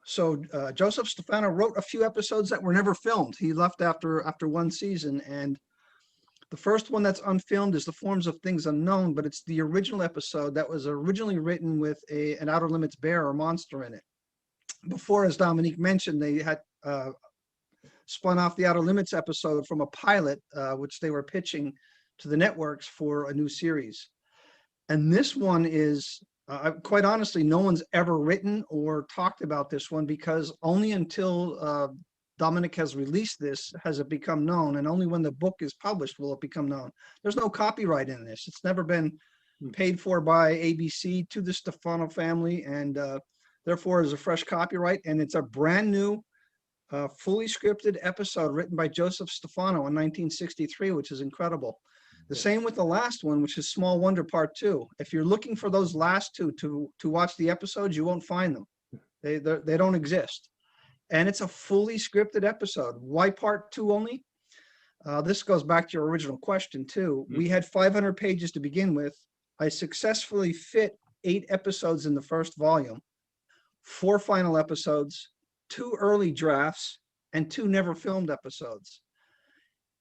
Joseph Stefano wrote a few episodes that were never filmed. He left after one season, and the first one that's unfilmed is The Forms of Things Unknown, but it's the original episode that was originally written with an Outer Limits bear or monster in it. Before, as Dominique mentioned, they had spun off the Outer Limits episode from a pilot, which they were pitching to the networks for a new series. And this one is, quite honestly, no one's ever written or talked about this one, because only until Dominic has released this has it become known, and only when the book is published will it become known. There's no copyright in this. It's never been paid for by ABC to the Stefano family, and therefore is a fresh copyright, and it's a brand new, fully scripted episode written by Joseph Stefano in 1963, which is incredible. The same with the last one, which is Small Wonder Part 2. If you're looking for those last two to watch the episodes, you won't find them. They don't exist. And it's a fully scripted episode. Why Part 2 only? This goes back to your original question too. We had 500 pages to begin with. I successfully fit 8 episodes in the first volume, 4 final episodes, 2 early drafts, and 2 never filmed episodes.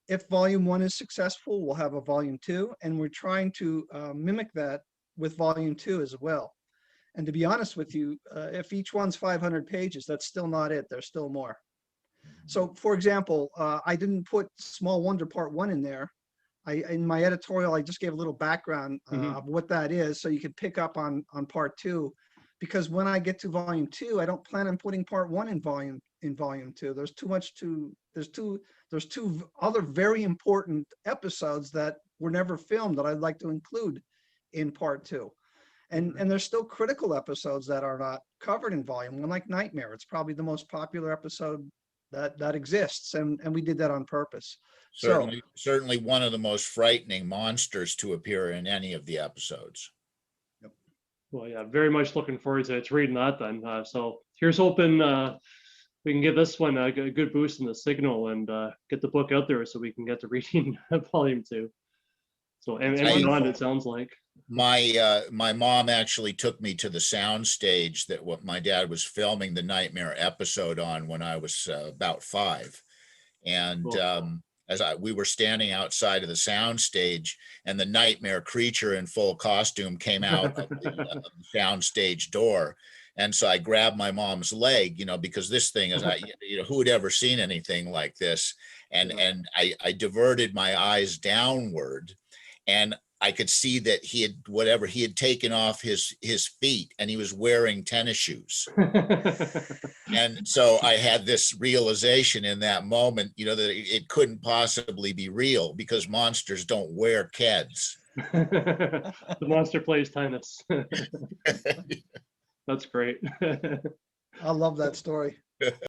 If volume 1 is successful, we'll have a volume 2, and we're trying to mimic that with volume 2 as well. And to be honest with you, if each one's 500 pages, that's still not it. There's still more. So, for example, I didn't put Small Wonder Part 1 in there. In my editorial, I just gave a little background of what that is, so you could pick up on Part 2. Because when I get to volume 2, I don't plan on putting Part 1 in volume 2. There's too much to. There's two other very important episodes that were never filmed that I'd like to include in Part 2. And there's still critical episodes that are not covered in volume 1, like Nightmare. It's probably the most popular episode that exists, and we did that on purpose. Certainly one of the most frightening monsters to appear in any of the episodes. Yep. Well, yeah, very much looking forward to reading that then. So here's hoping we can give this one a good boost in the signal and get the book out there so we can get to reading volume 2. So and beyond, it sounds like. My mom actually took me to the sound stage that what my dad was filming the Nightmare episode on when I was about 5. And cool. We were standing outside of the sound stage, and the Nightmare creature in full costume came out of the sound stage door. And so I grabbed my mom's leg, because this thing is, who had ever seen anything like this? And I diverted my eyes downward, and I could see that he had taken off his feet, and he was wearing tennis shoes. And so I had this realization in that moment, that it couldn't possibly be real, because monsters don't wear Keds. The monster plays tennis. That's great. I love that story.